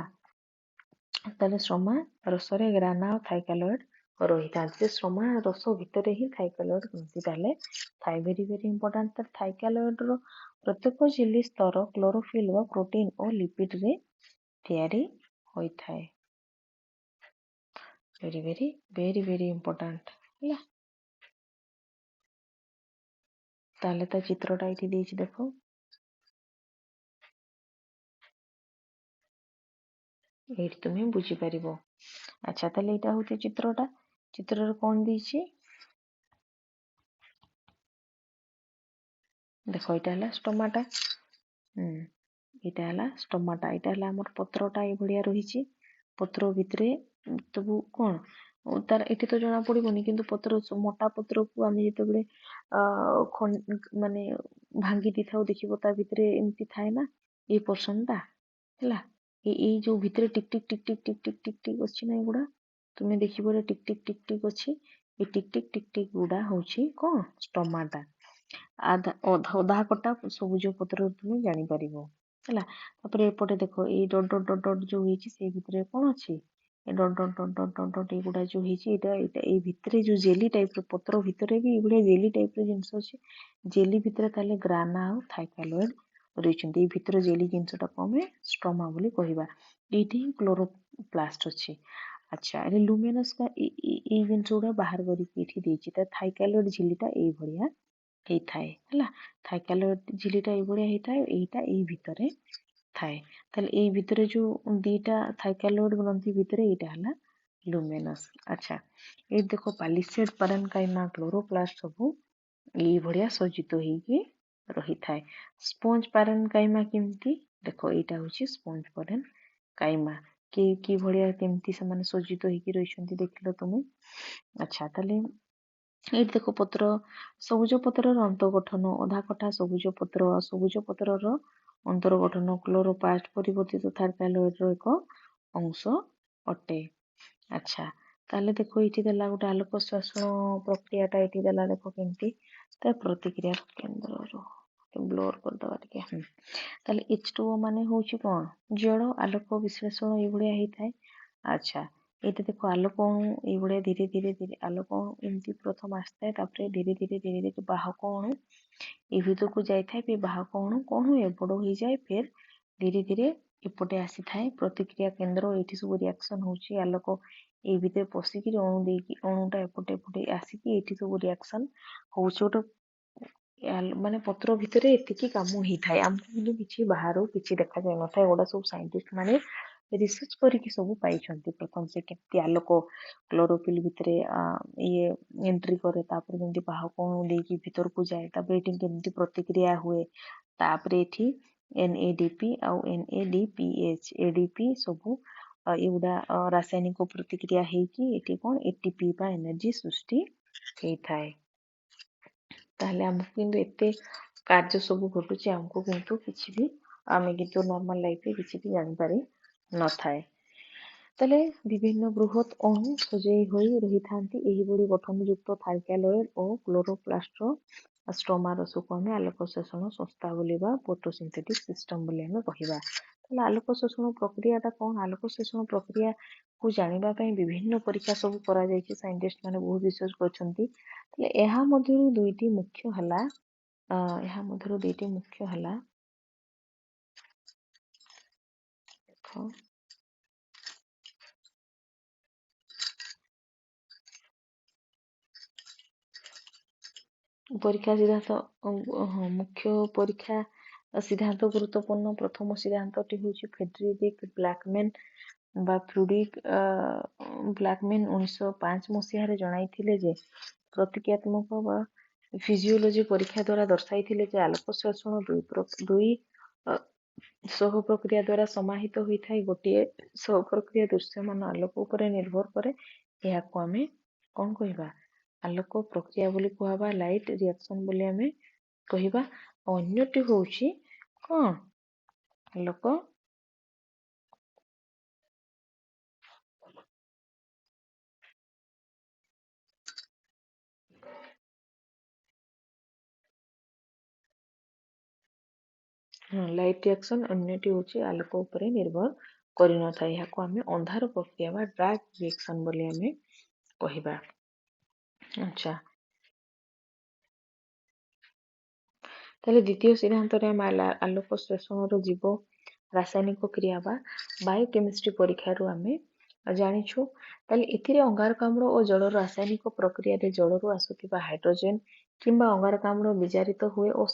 ତାହେଲେ ଷ୍ଟ୍ରୋମା ରସରେ ଗ୍ରାନା ଓ ଥାଇକାଲଏଡ୍ ରହିଥାନ୍ତି। ଷ୍ଟ୍ରୋମା ରସ ଭିତରେ ହିଁ ଥାଇକାଲଏଡ୍ କେମିତି ତାହେଲେ ଥାଏ। Very important. ତାହେଲେ ଥାଇକାଲଏଡ୍ର ପ୍ରତ୍ୟେକ ଝିଲ୍ଲି ସ୍ତର କ୍ଲୋରୋଫିଲ୍ ବା ପ୍ରୋଟିନ୍ ଓ ଲିପିଡ୍ରେ ତିଆରି ହୋଇଥାଏ। ଭେରି ଇମ୍ପୋର୍ଟାଣ୍ଟ ହେଲା। ତାହେଲେ ତା ଚିତ୍ରଟା ଏଇଠି ଦେଇଛି ଦେଖ। ଏଇଠି ତୁମେ ବୁଝିପାରିବ। ଆଚ୍ଛା, ତାହେଲେ ଏଇଟା ହଉଛି ଚିତ୍ରଟା। ଚିତ୍ରରେ କଣ ଦେଇଛି ଦେଖ। ଏଇଟା ହେଲା ଷ୍ଟୋମାଟା। ଏଇଟା ହେଲା ଷ୍ଟୋମାଟା। ଏଇଟା ହେଲା ଆମର ପତ୍ରଟା ଏଇଭଳିଆ ରହିଛି। ପତ୍ର ଭିତରେ ସବୁ କଣ ତାର ଏଠି ତ ଜଣା ପଡିବନି, କିନ୍ତୁ ପତ୍ର ମୋଟା ପତ୍ରକୁ ଆମେ ଯେତେବେଳେ ମାନେ ଭାଙ୍ଗି ଦେଇଥାଉ ଦେଖିବ ତା ଭିତରେ ଏମିତି ଥାଏ ନା ଏଇ ପର୍ସନଟା ହେଲା। ଏଇ ଯୋଉ ଭିତରେ ଟିକ ଟିକ ଟିକ ଟିକ ଟିକ ଟିକ ଟିକ ଟିକ ଅଛି ନା ଏଗୁଡା ତୁମେ ଦେଖିବ ଟିକ ଟିକ ଟିକ ଟିକ ଅଛି। ଏଇ ଟିକ ଟିକ ଟିକ ଟିକ ଗୁଡା ହଉଛି କଣ? ଷ୍ଟୋମାଟା। ଅଧା କଟା ସବୁଜ ପତ୍ର ତୁମେ ଜାଣିପାରିବ ହେଲା। ତାପରେ ଏପଟେ ଦେଖ ଏଇ ଡଟ ଡଟ ଡଟ ଡଟ ଯୋଉ ହେଇଛି ସେଇ ଭିତରେ କଣ ଅଛି? A dot dot dot dot dot dot ଏଇଗୁଡା ଯୋଉ ହେଇଛି ଏଇଟା ଏଇ ଭିତରେ ଯୋଉ ଜେଲି ଟାଇପର ପତ୍ର ଭିତରେ ବି ଏଇଭଳିଆ ଜେଲି ଟାଇପର ଜିନିଷ ଅଛି। ଜେଲି ଭିତରେ ତାହେଲେ ଗ୍ରାନା ଆଉ ଥାଇକାଲଏଡ୍ ରହିଛନ୍ତି। ଏଇ ଭିତରେ ଜେଲି ଜିନିଷଟାକୁ ଆମେ ଷ୍ଟ୍ରୋମା ବୋଲି କହିବା। ଏଇଠି ହିଁ କ୍ଲୋରୋପ୍ଲାଷ୍ଟ ଅଛି। ଆଚ୍ଛା, ଏଠି ଲୁମିନସ୍ ଏଇ ଜିନିଷ ଗୁଡା ବାହାର କରିକି ଏଠି ଦେଇଛି। ତା ଥାଇକାଲଏଡ୍ ଝିଲ୍ଲିଟା ଏଇଭଳିଆ ହେଇଥାଏ ହେଲା। ଥାଇକାଲଏଡ୍ ଝିଲ୍ଲିଟା ଏଇଭଳିଆ ହେଇଥାଏ। ଏଇଟା ଏଇ ଭିତରେ ଥାଏ। ତାହେଲେ ଏଇ ଭିତରେ ଯୋଉ ଦିଟା ଥାଇକାଲଏଡ୍ ଗ୍ରନ୍ଥି ଭିତରେ ଏଇଟା ହେଲା ଲୁମିନସ୍। ଆଚ୍ଛା, ଏଇ ଦେଖ ପାଲିସେଡ୍ ପାରେନକାଇମା କ୍ଲୋରୋପ୍ଲାଷ୍ଟ ସବୁ ଏଇଭଳିଆ ସଜ୍ଜିତ ହେଇକି ରହିଥାଏ। ସ୍ପଞ୍ଜ ପାରେନକାଇମା କେମିତି ଦେଖ। ଏଇଟା ହଉଛି ସ୍ପଞ୍ଜ ପାରେନକାଇମା। କି ଭଳିଆ କେମିତି ସେମାନେ ସଜ୍ଜିତ ହେଇକି ରହିଛନ୍ତି ଦେଖିଲ ତୁମେ। ଆଚ୍ଛା, ତାହେଲେ ଏଇଠି ଦେଖ ପତ୍ର ସବୁଜ ପତ୍ରର ଅନ୍ତଃଗଠନ ଅଧା କଟା ସବୁଜ ପତ୍ର ସବୁଜ ପତ୍ରର ଅନ୍ତର୍ଗଠନ କ୍ଲୋରୋପ୍ଲାଷ୍ଟ ପରିବର୍ତ୍ତିତ ଥାଇକାଲଏଡ୍ର ଏକ ଅଂଶ ଅଟେ। ଆଚ୍ଛା, ତାହେଲେ ଦେଖ ଏଇଠି ଦେଲା ଗୋଟେ ଆଲୋକ ଶ୍ୱାସନ ପ୍ରକ୍ରିୟାଟା ଏଇଠି ଦେଲା ଦେଖ କେମିତି ତା ପ୍ରତିକ୍ରିୟା କେନ୍ଦ୍ରରୁ ବ୍ଲୋର କରିଦବା ଟିକେ। ତାହେଲେ H2O ମାନେ ହଉଛି କଣ? ଜଳ। ଆଲୋକ ବିଶ୍ଳେଷଣ ଏଇଭଳିଆ ହେଇଥାଏ। ଆଚ୍ଛା, ଏଇଟା ଦେଖ ଆଲୋକ ଅଣୁ ଏଇଭଳିଆ ଧୀରେ ଧୀରେ ଧୀରେ ଆଲୋକ ଅଣୁ ଏମିତି ପ୍ରଥମ ଆସିଥାଏ। ତାପରେ ଧୀରେ ଧୀରେ ବାହକ ଅଣୁ ଏଇ ଭିତରକୁ ଯାଇଥାଏ। ଫିର ବାହକ ଅଣୁ କଣ ହୁଏ? ବଡ ହେଇଯାଏ। ଫିର ଧୀରେ ଧୀରେ एपटे आसी थाए प्रतिक्रिया केन्द्र ये सब रिएक्शन होची आलोक ये भितर पशिकी अणु देकी अणुटा एपटे एपटे आसिकी ये सब रिएक्शन होची गोटे माने पत्र भितर एतिकी काम ही थाए आमको किंतु किछि बाहर किछि देखा जाय नथाय गोडा सब साइंटिस्ट माने रिसर्च करके सब पाइछंती प्रथम से केति आलोक क्लोरोफिल भितर ये एंट्री करे तापर जेमति बाहक अणु देकी भितर को जाए तापर एठी केमति प्रतिक्रिया हुए तापर एठी NADP आउ NADPH ADP सब एगुडा रासायनिक प्रतिक्रिया हेकी एठी कोन ATP बा एनर्जी सृष्टि हेई थाए ताहले हमको किंतु एते कार्य सब घटुची हमको किंतु किछि भी आमे किंतु नॉर्मल लाइफ रे किछि भी जानि पारि न थाए ताले विभिन्न बृहत अणु सजई होई रही थांती एही बड़ी गठन युक्त थाइक्यालॉइड और क्लोरोप्लास्ट स्ट्रोमा रसको आमे आलोक शोषण संस्था बोलिबा फोटोसिंथेटिक सिस्टम बोली आमे कहिबा ताले आलोक शोषण प्रक्रियाटा कोन आलोक शोषण प्रक्रिया को जानिबा पई विभिन्न परीक्षा सब करा जायछि साइंटिस्ट माने बहुत रिसर्च करछंती ताले एहा मध्यरु दुईटी मुख्य हला एहा मध्यरु दुईटी मुख्य हला देखो परीक्षा सिद्धांत मुख्य परीक्षा सिद्धांत गुरुत्वपूर्ण प्रथम सिद्धांतटी होची फ्रेडरिक ब्लैकमैन बा फ्लूडिक ब्लैकमैन 1905 मसीहारे जणाइथिले जे प्रतिक्रियात्मक बा फिजियोलॉजी परीक्षा द्वारा दर्शाइथिले जे आलोक शोषण दुई सह प्रक्रिया द्वारा समाहित होइथाय गोटिए सह प्रक्रिया दृश्यमान आलोक उपरे निर्भर करे एहाको आमे कोन कहिबा आलोक प्रक्रिया बोली कुहाबा लाइट रिएक्शन बोली आमे कहिबा अन्यटी होउची कोन आलोक लाइट रिएक्शन अन्यटी होउची आलोक उपरे निर्भर करि न थाय एहाको आमे अंधार प्रक्रिया बा डार्क रिएक्शन बोली आमे कहिबा अच्छा ताले द्वितीय सिद्धांत रे आलोक शोषण जीव रासायनिक क्रिया बा बायोकेमिस्ट्री परीक्षा रु आमे जानिछु ताले इथिरे अंगारकाम्ल और जल रासायनिक प्रक्रिया रे जल रु आसुथिबा हाइड्रोजन किंबा अंगारकाम्ल विजारित हुए और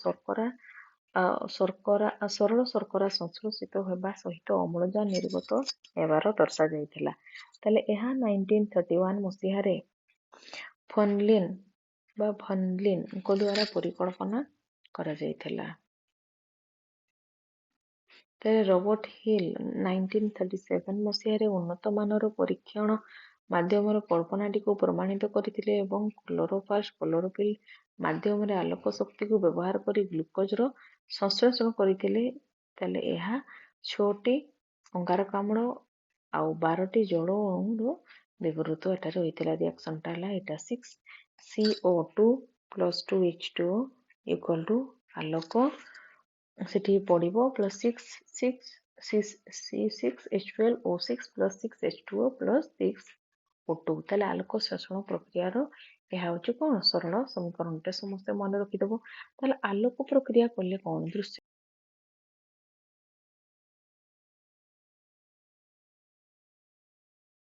शर्करा सरल शर्करा संश्लेषित होगा सहित अम्लजान निर्गत हेबार दर्शा जाइथिला ताले एहा 1931 मसीहा रे फनलिन को द्वारा परिकल्पना करा जाइथिला तेरे रॉबर्ट हिल 1937 मसीहा रे उन्नत मानर परीक्षण माध्यम कल्पनाटी को प्रमाणित करथिले एवं क्लोरोप्लास्ट क्लोरोफिल माध्यम रे आलोक शक्ति को व्यवहार करी ग्लूकोज रो संश्लेषण करथिले ताले एहा 6टी अंगारकाम्ल आउ 12टी जल अणु व्यवहृत एटारे होइतिला रिएक्शन टाला एटा 6 CO2 plus 2H2O equal to Alok Sethi पड़िबो plus 6 C6H12O6 plus 6H2O plus 6O2 ताले आलोक शोषण प्रक्रिया रो ଏହା ହଉଛି କଣ ସରଳ ସମୀକରଣଟେ ସମସ୍ତେ ମନେ ରଖିଦବ ତାହେଲେ ଆଲୋକ ପ୍ରକ୍ରିୟା କଲେ କଣ ଦୃଶ୍ୟ